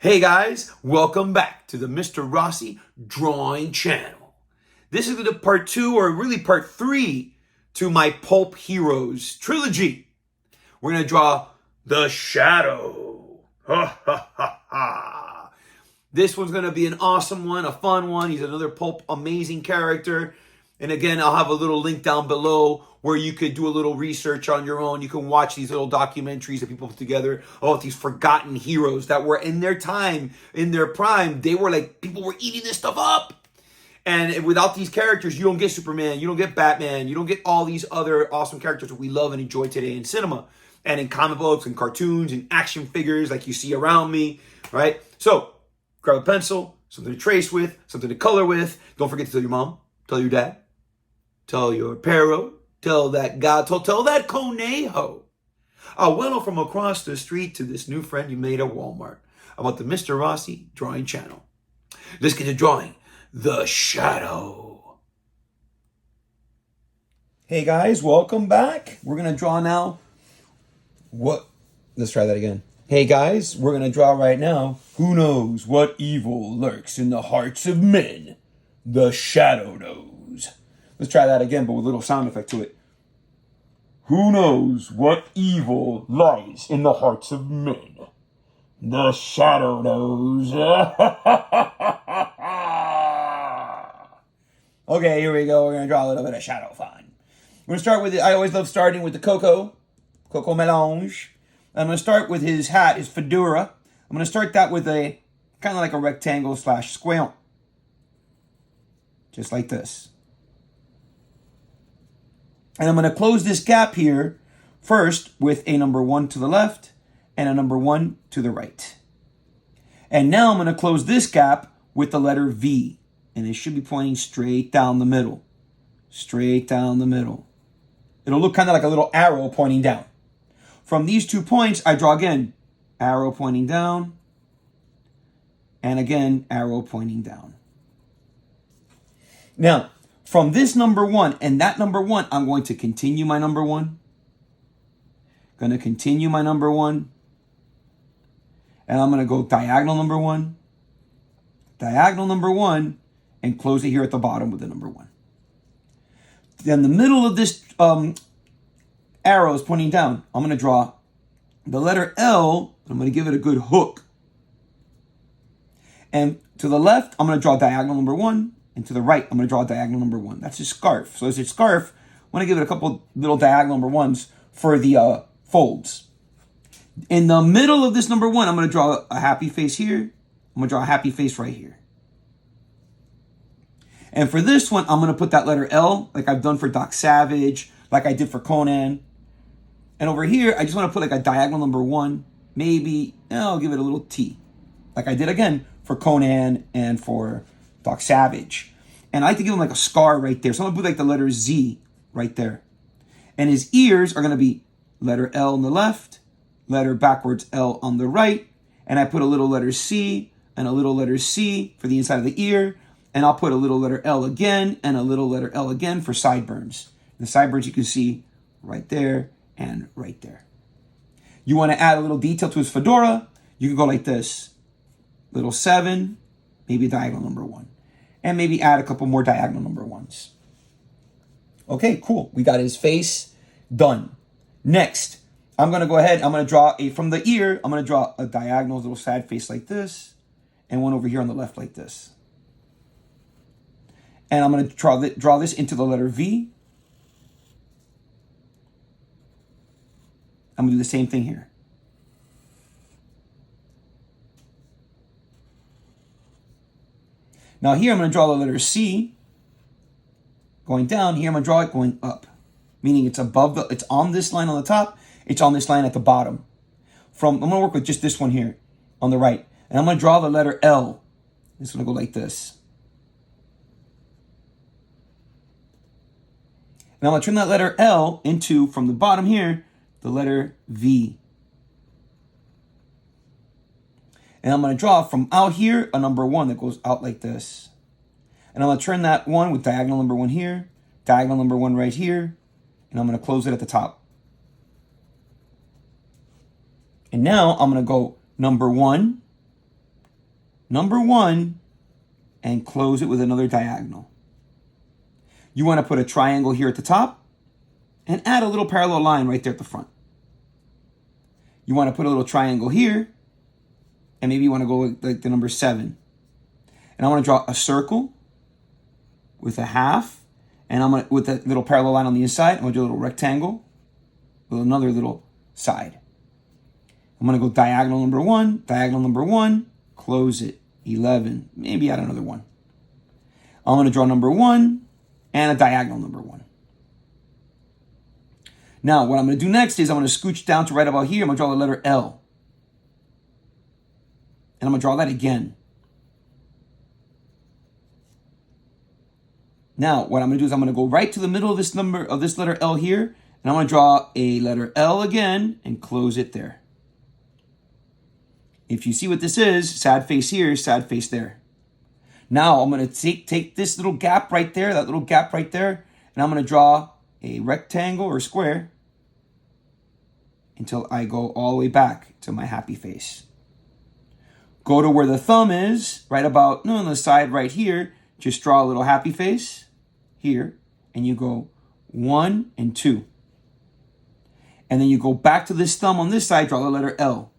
Hey guys, welcome back to the MrRossi Drawing Channel. This is the part 2, or really part 3, to my Pulp Heroes trilogy. We're going to draw The Shadow. Ha ha ha ha. This one's going to be an awesome one, a fun one. He's another Pulp amazing character. And again, I'll have a little link down below where you could do a little research on your own. You can watch these little documentaries that people put together. Oh, these forgotten heroes that were in their time, in their prime. They were like, people were eating this stuff up. And without these characters, you don't get Superman, you don't get Batman, you don't get all these other awesome characters that we love and enjoy today in cinema. And in comic books and cartoons and action figures like you see around me, right? So, grab a pencil, something to trace with, something to color with. Don't forget to tell your mom, tell your dad, tell your perro, tell that gato, tell that conejo. Abuelo from across the street to this new friend you made at Walmart about the MrRossi Drawing Channel. Let's get to drawing The Shadow. Hey guys, welcome back. We're going to draw now. Let's try that again. Hey guys, we're going to draw right now. Who knows what evil lurks in the hearts of men? The Shadow knows. Let's try that again, but with a little sound effect to it. Who knows what evil lies in the hearts of men? The Shadow knows. Okay, here we go. We're going to draw a little bit of shadow fun. We're going to start with it. I always love starting with the Coco Melange. I'm going to start with his hat, his fedora. I'm going to start that with a kind of like a rectangle / square. Just like this. And I'm going to close this gap here first with a number 1 to the left and a number 1 to the right. And now I'm going to close this gap with the letter V. And it should be pointing straight down the middle. Straight down the middle. It'll look kind of like a little arrow pointing down. From these 2 points, I draw again, arrow pointing down. And again, arrow pointing down. Now, from this number 1 and that number 1, I'm going to continue my number 1. Going to continue my number 1. And I'm going to go diagonal number 1. Diagonal number 1. And close it here at the bottom with the number 1. Then the middle of this arrow is pointing down. I'm going to draw the letter L. I'm going to give it a good hook. And to the left, I'm going to draw diagonal number 1. And to the right, I'm going to draw diagonal number 1. That's his scarf. So as his scarf, I want to give it a couple little diagonal number 1s for the folds. In the middle of this number 1, I'm going to draw a happy face here. I'm going to draw a happy face right here. And for this one, I'm going to put that letter L like I've done for Doc Savage, like I did for Conan. And over here, I just want to put like a diagonal number 1. Maybe I'll give it a little T, like I did again for Conan and for Doc Savage. And I like to give him like a scar right there. So I'm going to put like the letter Z right there. And his ears are going to be letter L on the left, letter backwards L on the right. And I put a little letter C and a little letter C for the inside of the ear. And I'll put a little letter L again and a little letter L again for sideburns. The sideburns you can see right there and right there. You want to add a little detail to his fedora. You can go like this. Little 7, maybe diagonal number 1. And maybe add a couple more diagonal number 1s. Okay, cool. We got his face done. Next, I'm going to go ahead. I'm going to draw from the ear. I'm going to draw a diagonal little sad face like this. And one over here on the left like this. And I'm going to draw this into the letter V. I'm going to do the same thing here. Now here I'm going to draw the letter C going down. Here I'm going to draw it going up, meaning it's above it's on this line on the top. It's on this line at the bottom. I'm going to work with just this one here on the right. And I'm going to draw the letter L. It's going to go like this. And I'm going to turn that letter L into, from the bottom here, the letter V. And I'm going to draw from out here a number 1 that goes out like this. And I'm going to turn that 1 with diagonal number 1 here, diagonal number 1 right here, and I'm going to close it at the top. And now I'm going to go number 1, number 1, and close it with another diagonal. You want to put a triangle here at the top and add a little parallel line right there at the front. You want to put a little triangle here, and maybe you want to go with like the number 7. And I want to draw a circle with a half, and I'm going to, with a little parallel line on the inside, I'm going to do a little rectangle with another little side. I'm going to go diagonal number 1, close it, 11, maybe add another 1. I'm going to draw number 1 and a diagonal number 1. Now, what I'm going to do next is I'm going to scooch down to right about here. I'm going to draw the letter L. And I'm going to draw that again. Now, what I'm going to do is I'm going to go right to the middle of this letter L here, and I'm going to draw a letter L again and close it there. If you see what this is, sad face here, sad face there. Now, I'm going to take this little gap right there, that little gap right there, and I'm going to draw a rectangle or square until I go all the way back to my happy face. Go to where the thumb is, right about, on the side right here, just draw a little happy face here, and you go 1 and 2. And then you go back to this thumb on this side, draw the letter L.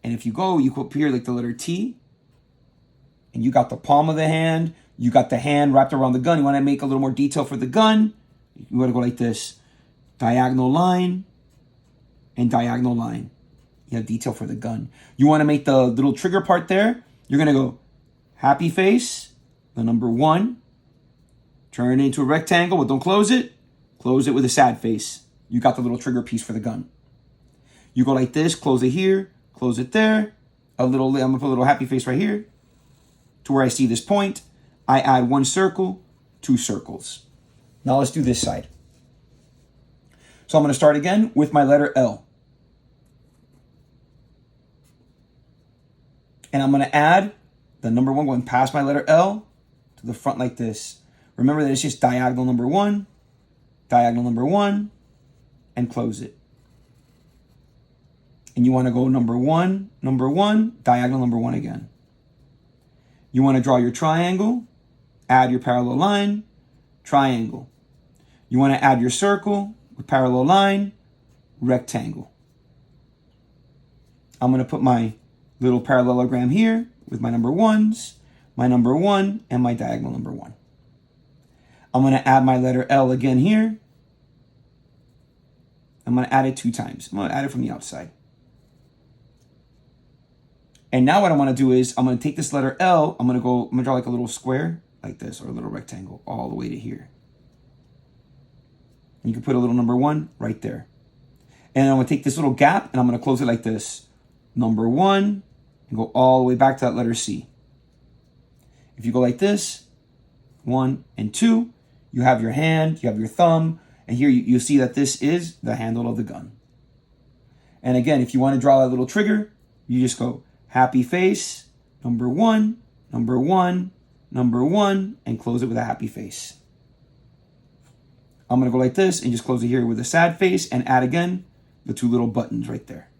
And if you go up here like the letter T, and you got the palm of the hand, you got the hand wrapped around the gun. You want to make a little more detail for the gun, you want to go like this. Diagonal line and diagonal line. You have detail for the gun. You want to make the little trigger part there. You're going to go happy face, the number 1. Turn it into a rectangle, but don't close it. Close it with a sad face. You got the little trigger piece for the gun. You go like this, close it here, close it there. I'm going to put a little happy face right here to where I see this point. I add 1 circle, 2 circles. Now let's do this side. So I'm going to start again with my letter L. And I'm going to add the number 1 going past my letter L to the front like this. Remember that it's just diagonal number 1, and close it. And you want to go number 1, diagonal number 1 again. You want to draw your triangle, add your parallel line, triangle. You want to add your circle with parallel line, rectangle. I'm going to put my little parallelogram here with my number 1s, my number 1, and my diagonal number 1. I'm going to add my letter L again here. I'm going to add it 2 times. I'm going to add it from the outside. And now what I want to do is I'm going to take this letter L. I'm going to draw like a little square like this, or a little rectangle all the way to here. You can put a little number 1 right there. And I'm going to take this little gap and I'm going to close it like this. Number 1, and go all the way back to that letter C. If you go like this, 1 and 2, you have your hand, you have your thumb, and here you'll see that this is the handle of the gun. And again, if you want to draw that little trigger, you just go happy face, number 1, and close it with a happy face. I'm going to go like this and just close it here with a sad face and add again the 2 little buttons right there.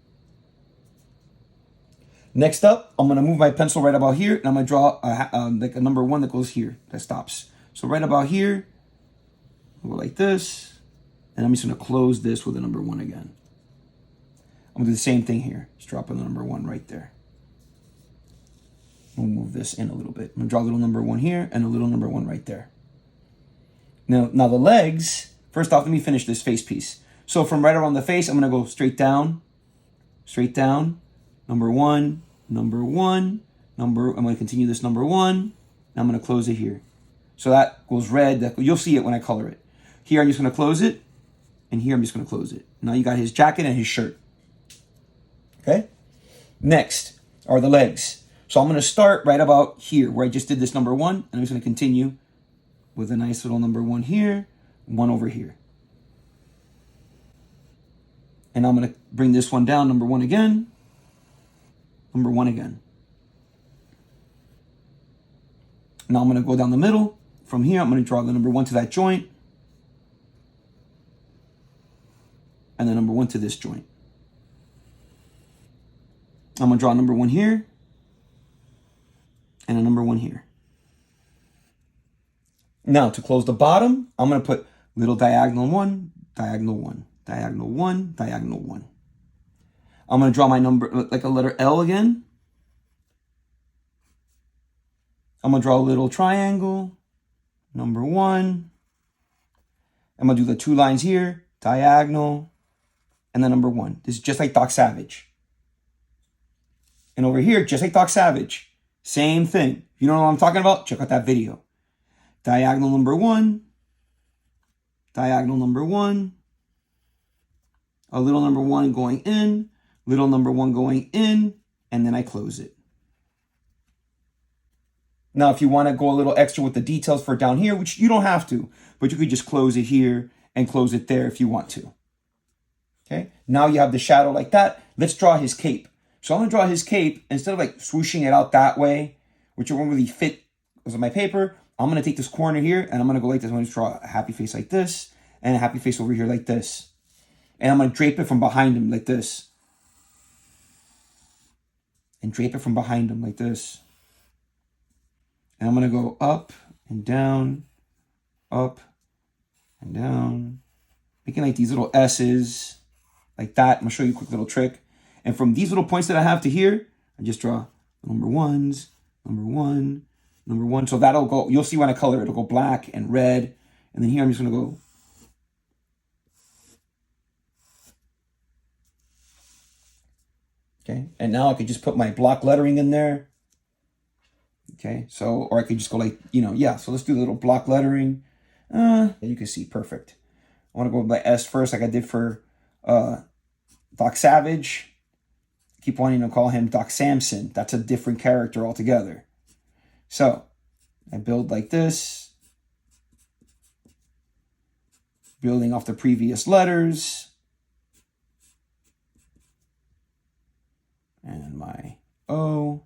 Next up, I'm going to move my pencil right about here, and I'm going to draw like a number 1 that goes here, that stops. So right about here, I'll go like this, and I'm just going to close this with a number 1 again. I'm going to do the same thing here. Just drop a number 1 right there. We'll move this in a little bit. I'm going to draw a little number 1 here and a little number 1 right there. Now the legs, first off, let me finish this face piece. So from right around the face, I'm going to go straight down, number 1, I'm going to continue this number 1, and I'm going to close it here. So that goes red. You'll see it when I color it. Here I'm just going to close it, and here I'm just going to close it. Now you got his jacket and his shirt. Okay? Next are the legs. So I'm going to start right about here where I just did this number 1, and I'm just going to continue with a nice little number 1 here, 1 over here. And I'm going to bring this one down, number 1 again, number 1 again. Now I'm going to go down the middle. From here, I'm going to draw the number 1 to that joint, and the number 1 to this joint. I'm going to draw a number 1 here and a number 1 here. Now, to close the bottom, I'm going to put little diagonal 1, diagonal 1, diagonal 1, diagonal 1. I'm going to draw my number, like a letter L again. I'm going to draw a little triangle, number 1. I'm going to do the 2 lines here, diagonal, and then number 1. This is just like Doc Savage. And over here, just like Doc Savage, same thing. If you don't know what I'm talking about, check out that video. Diagonal number 1, diagonal number 1, a little number 1 going in, little number 1 going in, and then I close it. Now, if you want to go a little extra with the details for down here, which you don't have to, but you could just close it here and close it there if you want to. Okay, now you have the shadow like that. Let's draw his cape. So I'm going to draw his cape, instead of like swooshing it out that way, which won't really fit because of my paper, I'm going to take this corner here and I'm going to go like this. I'm going to draw a happy face like this and a happy face over here like this. And I'm going to drape it from behind him like this. And drape it from behind him like this. And I'm going to go up and down, up and down, making like these little S's like that. I'm going to show you a quick little trick. And from these little points that I have to here, I just draw number 1s, number 1, number 1. So that'll go, you'll see when I color it, it'll go black and red. And then here I'm just going to go. Okay, and now I could just put my block lettering in there. Okay, so, or I could just go like, yeah, so let's do a little block lettering. You can see, perfect. I want to go with my S first, like I did for Doc Savage. I keep wanting to call him Doc Samson. That's a different character altogether. So, I build like this. Building off the previous letters. And my O.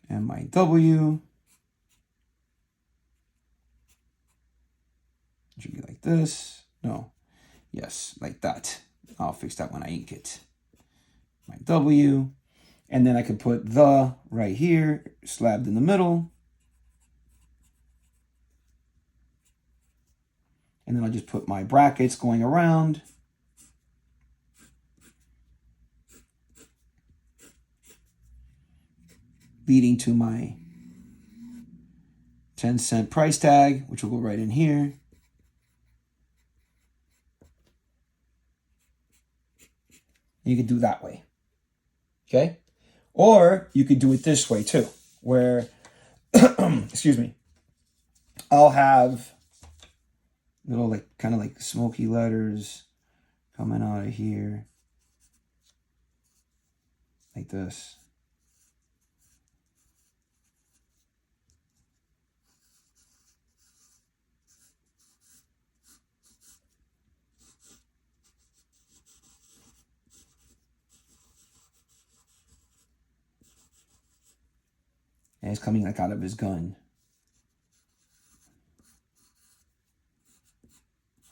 And my W. It should be like this. No. Yes, like that. I'll fix that when I ink it. My W. And then I could put the right here, slabbed in the middle. And then I'll just put my brackets going around. Leading to my 10-cent price tag, which will go right in here. You could do that way. Okay? Or you could do it this way too, where, excuse me, I'll have little like kind of like smoky letters coming out of here. Like this. And it's coming like out of his gun.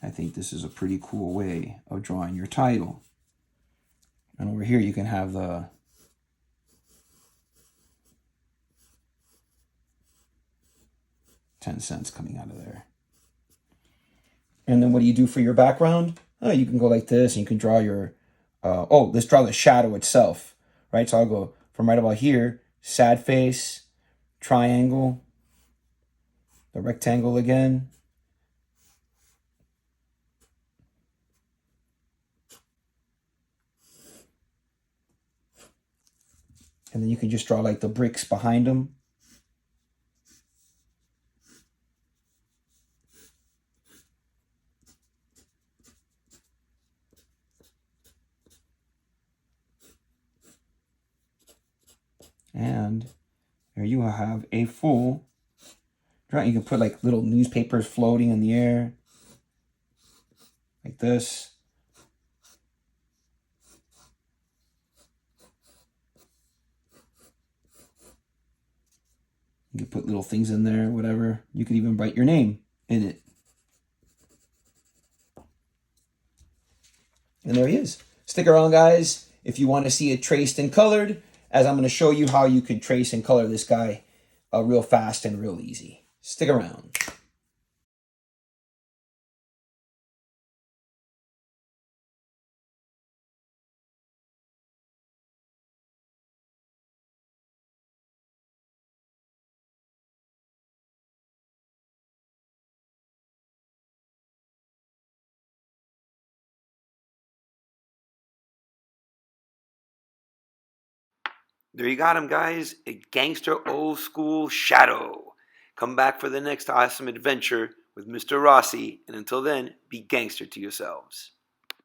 I think this is a pretty cool way of drawing your title. And over here you can have the $0.10 coming out of there. And then what do you do for your background? Oh, you can go like this and you can draw your, let's draw the shadow itself, right? So I'll go from right about here, sad face, triangle, the rectangle again. And then you can just draw like the bricks behind them. And there you have a full drawing. You can put like little newspapers floating in the air. Like this. You can put little things in there, whatever. You could even write your name in it. And there he is. Stick around, guys, if you want to see it traced and colored, as I'm going to show you how you can trace and color this guy real fast and real easy. Stick around. There you got him, guys. A gangster old school Shadow. Come back for the next awesome adventure with Mr. Rossi. And until then, be gangster to yourselves.